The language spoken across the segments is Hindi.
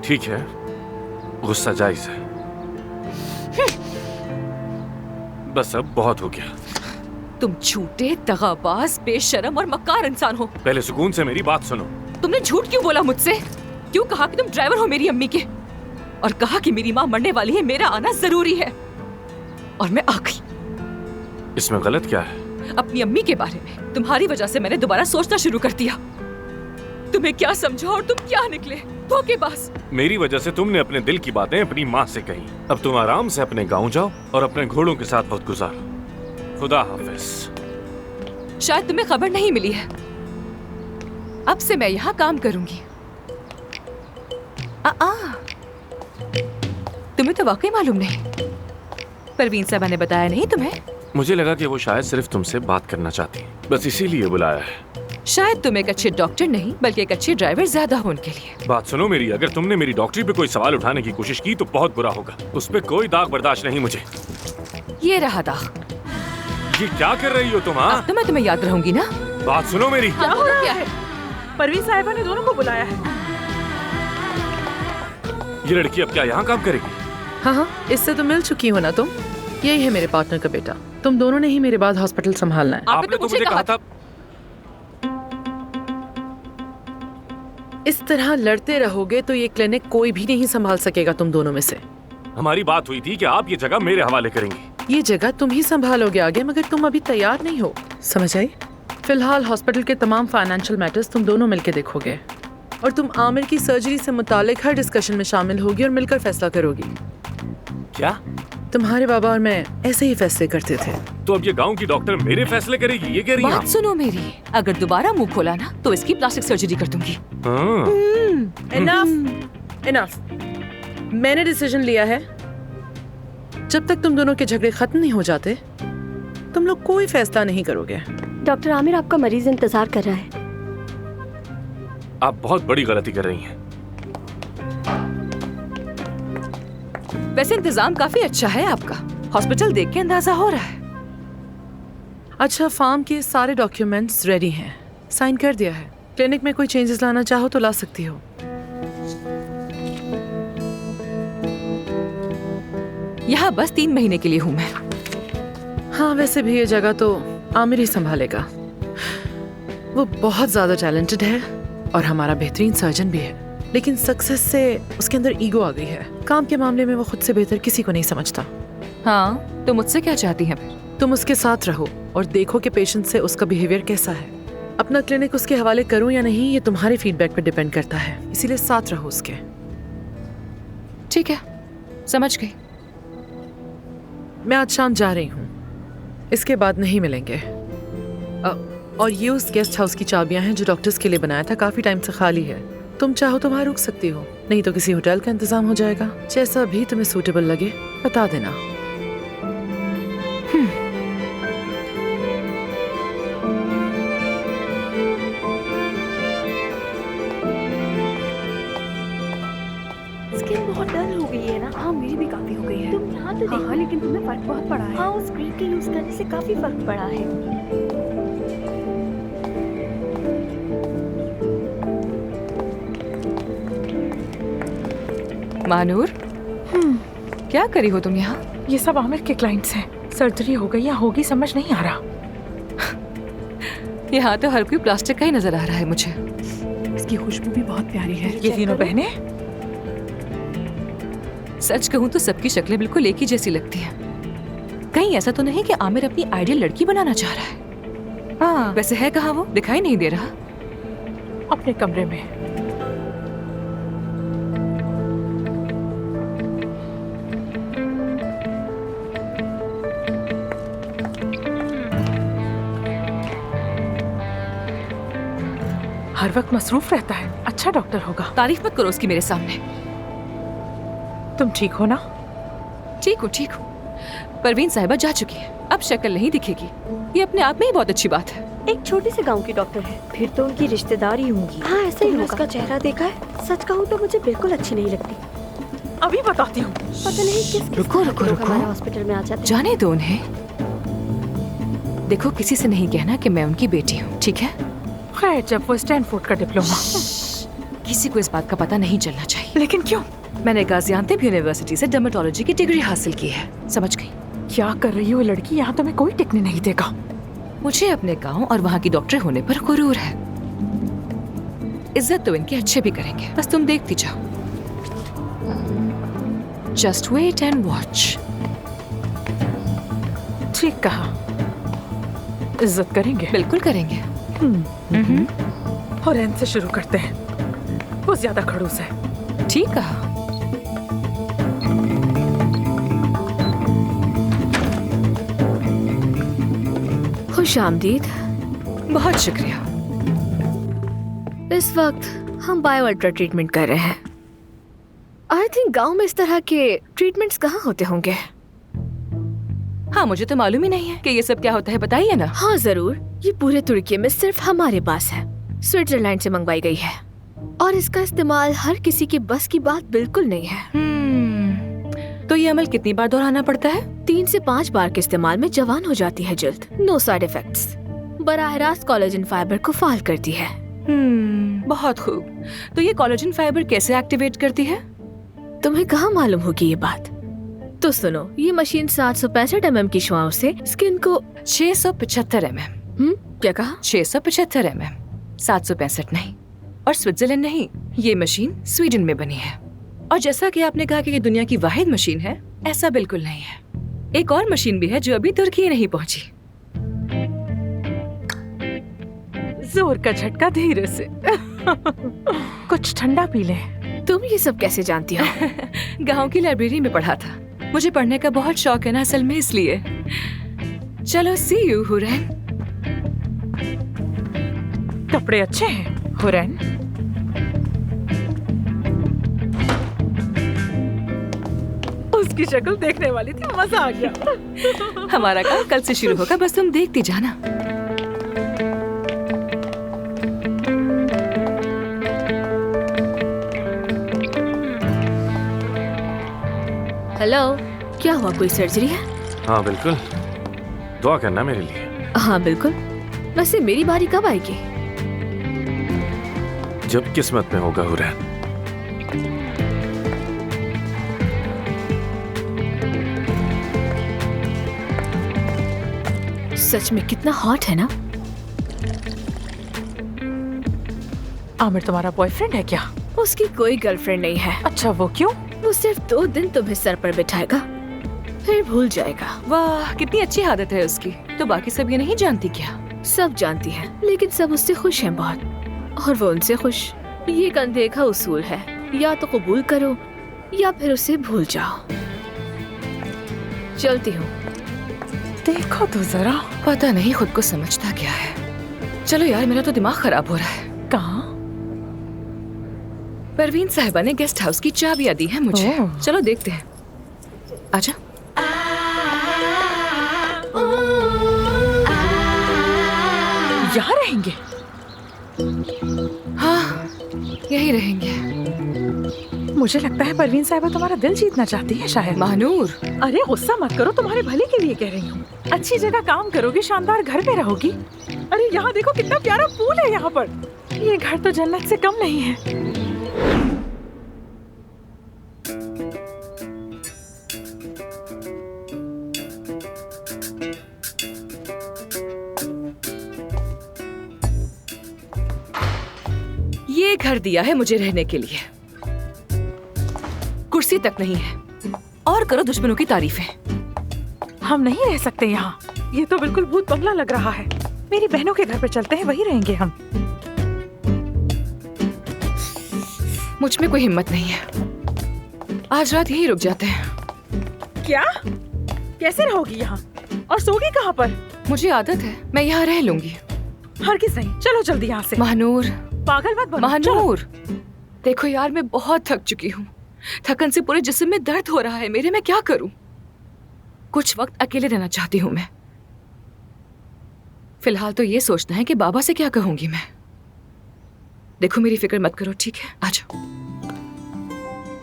ठीक है, गुस्सा जायज है। बस अब बहुत हो गया। तुम झूठे, दगाबाज, बेशरम और मक्कार इंसान हो। पहले सुकून से मेरी बात सुनो। तुमने झूठ क्यों बोला मुझसे? क्यों कहा कि तुम ड्राइवर हो मेरी अम्मी के? और कहा कि मेरी माँ मरने वाली है, मेरा आना जरूरी है। और मैं आ गई। इसमें गलत क्या है? अपनी अम्मी के बारे में तुम्हारी वजह से मैंने दोबारा सोचना शुरू कर दिया। तुम्हें क्या समझा और तुम क्या निकले धोखेबाज। मेरी वजह से तुमने अपने दिल की बातें अपनी माँ से कही। अब तुम आराम से अपने गाँव जाओ और अपने घोड़ों के साथ वक्त गुजारो। खुदा हाफिज। शायद तुम्हें खबर नहीं मिली है, अब से मैं यहाँ काम करूंगी। तुम्हें तो वाकई मालूम नहीं। परवीन साहबा ने बताया नहीं तुम्हें? मुझे लगा कि वो शायद सिर्फ तुमसे बात करना चाहती है, बस इसीलिए बुलाया है। शायद तुम एक अच्छे डॉक्टर नहीं बल्कि एक अच्छे ड्राइवर ज्यादा हो उनके लिए। बात सुनो मेरी, अगर तुमने मेरी डॉक्टरी पे कोई सवाल उठाने की कोशिश की तो बहुत बुरा होगा। उस पे कोई दाग बर्दाश्त नहीं मुझे। ये रहा दाग। ये क्या कर रही हो तुम? हाँ, तो मैं तुम्हें याद रहूंगी ना। बात सुनो मेरी। क्या हो रहा है? परवीन साहिबा ने दोनों को बुलाया है। ये लड़की अब क्या यहाँ काम करेगी? हाँ, इससे तो मिल चुकी हो ना तुम। यही है मेरे पार्टनर का बेटा। तुम दोनों ने ही मेरे बाद हॉस्पिटल संभालना है। आपने तो मुझे कहा था। इस तरह लड़ते रहोगे तो ये क्लिनिक कोई भी नहीं संभाल सकेगा तुम दोनों में से। हमारी बात हुई थी कि आप ये जगह मेरे हवाले करेंगी। ये जगह तुम ही संभालोगे आगे, मगर तुम अभी तैयार नहीं हो, समझ आई? फिलहाल हॉस्पिटल के तमाम फाइनेंशियल मैटर्स तुम दोनों मिलकर देखोगे और तुम आमिर की सर्जरी से मुतालिक हर डिस्कशन में शामिल होगी और मिलकर फैसला करोगी। क्या? तुम्हारे बाबा और मैं ऐसे ही फैसले करते थे। तो अब ये गांव की डॉक्टर मेरे फैसले करेगी, ये कह रही हैं बात आप? सुनो मेरी, अगर दोबारा मुंह खोला ना तो इसकी प्लास्टिक सर्जरी कर दूंगी। हाँ। इनफ। मैंने डिसीजन लिया है, जब तक तुम दोनों के झगड़े खत्म नहीं हो जाते तुम लोग कोई फैसला नहीं करोगे। डॉक्टर आमिर, आपका मरीज इंतजार कर रहा है। आप बहुत बड़ी गलती कर रही हैं। वैसे इंतजाम काफी अच्छा है आपका, हॉस्पिटल देख के अंदाजा हो रहा है। अच्छा, फार्म के सारे डॉक्यूमेंट्स रेडी हैं, साइन कर दिया है। क्लिनिक में कोई चेंजेस लाना चाहो तो ला सकती हो। यहाँ बस 3 महीने के लिए हूँ मैं। हाँ, वैसे भी ये जगह तो आमिर ही संभालेगा। वो बहुत ज्यादा टैलेंटेड है और हमारा बेहतरीन सर्जन भी है, लेकिन सक्सेस से उसके अंदर ईगो आ गई है। काम के मामले में वो खुद से बेहतर किसी को नहीं समझता। हाँ, तो मुझसे क्या चाहती हैं? तुम उसके साथ रहो और देखो कि पेशेंट से उसका बिहेवियर कैसा है। अपना क्लिनिक उसके हवाले करूं या नहीं ये तुम्हारे फीडबैक पर डिपेंड करता है, इसीलिए साथ रहो उसके। ठीक है, समझ गई। मैं आज शाम जा रही हूँ, इसके बाद नहीं मिलेंगे। और ये उस गेस्ट हाउस की चाबियां हैं जो डॉक्टर्स के लिए बनाया था, काफी टाइम से खाली है। तुम चाहो तो वहाँ रुक सकती हो, नहीं तो किसी होटल का इंतजाम हो जाएगा। जैसा भी तुम्हें सूटेबल लगे बता देना। स्किन बहुत डल हो गई है ना? हाँ, मेरी भी काफी हो गई है। तुम यहाँ तो देखो। हाँ, लेकिन तुम्हें फर्क बहुत पड़ा है। हाँ, उस क्रीम के यूज करने से काफी फर्क पड़ा है। मानूर, क्या करी हो तुम यहाँ? ये सब आमिर के क्लाइंट्स हैं। सर्जरी हो गई या होगी समझ नहीं आ रहा। यहाँ तो हर कोई प्लास्टिक का ही नजर आ रहा है मुझे। इसकी खुशबू भी बहुत प्यारी है। ये तीनों बहनें? सच कहूँ तो सबकी शक्लें बिल्कुल एक ही जैसी लगती हैं। कहीं ऐसा तो नहीं कि आमिर अपनी आइडियल लड़की बनाना चाह रहा है? हाँ, वैसे है कहाँ वो? दिखाई नहीं दे रहा। अपने कमरे में। हर वक्त मसरूफ रहता है, अच्छा डॉक्टर होगा। तारीफ मत करो उसकी मेरे सामने। तुम ठीक हो ना? ठीक हूँ। परवीन साहिबा जा चुकी है, अब शक्ल नहीं दिखेगी। ये अपने आप में ही बहुत अच्छी बात है। एक छोटे से गांव की डॉक्टर है, फिर तो उनकी रिश्तेदारी होंगी। हाँ, ऐसा ही होगा। उसका चेहरा देखा है? सच कहूँ तो मुझे बिल्कुल अच्छी नहीं लगती। अभी बताती हूँ। पता नहीं किस रुको। हमारे हॉस्पिटल में आ जाते हैं। जाने दो उन्हें। देखो, किसी से नहीं कहना कि मैं उनकी बेटी हूँ, ठीक है? खैर, जब वो स्टैनफोर्ड का डिप्लोमा। किसी को इस बात का पता नहीं चलना चाहिए। लेकिन क्यों? मैंने गाजियानतेप यूनिवर्सिटी से डर्मेटोलॉजी की डिग्री हासिल की है, समझ गई? क्या कर रही हो लड़की? यहाँ तुम्हें कोई टिकने नहीं देगा। मुझे अपने गांव और वहाँ की डॉक्टर होने पर गुरूर है। इज्जत तो इनके अच्छे भी करेंगे, बस तुम देखती जाओ। Just wait and watch. ठीक कहा, इज्जत करेंगे। बिल्कुल करेंगे। हुरैन से शुरू करते हैं, वो ज्यादा खड़ूस है। ठीक कहा। खुश आमदीद। बहुत शुक्रिया। इस वक्त हम बायो अल्ट्रा ट्रीटमेंट कर रहे हैं। आई थिंक गांव में इस तरह के ट्रीटमेंट्स कहाँ होते होंगे। हाँ, मुझे तो मालूम ही नहीं है कि ये सब क्या होता है, बताइए ना। हाँ जरूर, ये पूरे तुर्की में सिर्फ हमारे पास है। स्विट्जरलैंड से मंगवाई गई है और इसका इस्तेमाल हर किसी की बस की बात बिल्कुल नहीं है। तो ये अमल कितनी बार दोहराना पड़ता है? 3 से 5 बार के इस्तेमाल में जवान हो जाती है जल्द। No side effects. बराह रास्त कोलेजन फाइबर को फाल करती है। बहुत खूब। तो ये कोलेजन फाइबर कैसे एक्टिवेट करती है? तुम्हें कहाँ मालूम होगी ये बात? तो सुनो, ये मशीन 765 mm की शुआओं से स्किन को 675 mm। क्या कहा? 675 mm, 765 नहीं। और स्विट्जरलैंड नहीं, ये मशीन स्वीडन में बनी है। और जैसा कि आपने कहा कि ये दुनिया की वाहिद मशीन है, ऐसा बिल्कुल नहीं है। एक और मशीन भी है जो अभी तुर्की नहीं पहुंची। जोर का झटका धीरे से। कुछ ठंडा पी ले। तुम ये सब कैसे जानती हो? गांव की लाइब्रेरी में पढ़ा था। मुझे पढ़ने का बहुत शौक है ना असल में, इसलिए। चलो, सी यू हुरैन। कपड़े अच्छे हैं हुरैन। उसकी शक्ल देखने वाली थी, मजा आ गया। हमारा काम कल से शुरू होगा, बस तुम देखती जाना। हेलो, क्या हुआ? कोई सर्जरी है? हाँ बिल्कुल, दुआ करना मेरे लिए। हाँ बिल्कुल। वैसे मेरी बारी कब आएगी? जब किस्मत में होगा हुरैन। सच में कितना हॉट है ना। आमिर तुम्हारा बॉयफ्रेंड है क्या? उसकी कोई गर्लफ्रेंड नहीं है। अच्छा, वो क्यों? वो सिर्फ 2 दिन तुम्हें सर पर बिठाएगा, फिर भूल जाएगा। वाह, कितनी अच्छी आदत है उसकी। तो बाकी सब ये नहीं जानती क्या? सब जानती है, लेकिन सब उससे खुश हैं बहुत, और वो उनसे खुश। ये एक अनदेखा उसूल है, या तो कबूल करो या फिर उसे भूल जाओ। चलती हूँ। देखो तो जरा। पता नहीं खुद को समझता क्या है। चलो यार, मेरा तो दिमाग खराब हो रहा है। कहाँ? परवीन साहिबा ने गेस्ट हाउस की चाबियां दी है मुझे। ओह। चलो देखते हैं। आजा। यहाँ रहेंगे? हाँ, यही रहेंगे। मुझे लगता है परवीन साहिबा तुम्हारा दिल जीतना चाहती है शायद। महानूर, अरे गुस्सा मत करो, तुम्हारे भले के लिए कह रही हूँ। अच्छी जगह काम करोगी, शानदार घर में रहोगी। अरे यहाँ देखो कितना प्यारा पूल है यहाँ पर। ये घर तो जन्नत से कम नहीं है। ये घर दिया है मुझे रहने के लिए। कुर्सी तक नहीं है, और करो दुश्मनों की तारीफें। हम नहीं रह सकते यहाँ। ये तो बिल्कुल भूत बंगला लग रहा है। मेरी बहनों के घर पे चलते हैं, वहीं रहेंगे हम। मुझ में कोई हिम्मत नहीं है। आज रात यहीं रुक जाते हैं। क्या? कैसे रहोगी यहाँ? और सोगी कहाँ पर? मुझे आदत है, मैं यहाँ रह लूंगी। हरगिज़ नहीं। चलो जल्दी यहाँ से। महानूर, पागल मत बनो। चलो। महानूर, देखो यार, मैं बहुत थक चुकी हूँ। थकन से पूरे जिस्म में दर्द हो रहा है मेरे। मैं क्या करूँ? कुछ वक्त अकेले रहना चाहती हूँ मैं। फिलहाल तो ये सोचना है कि बाबा से क्या कहूंगी मैं। देखो, मेरी फिक्र मत करो, ठीक है? आ जाओ।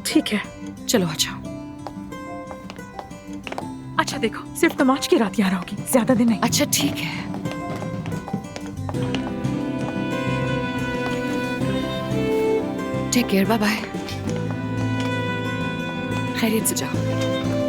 ठीक है, चलो आ जाओ। अच्छा देखो, सिर्फ तुम आज की रात यहाँ रहोगी, ज्यादा दिन नहीं। अच्छा ठीक है। Take care, bye bye. खैरियत से जाओ।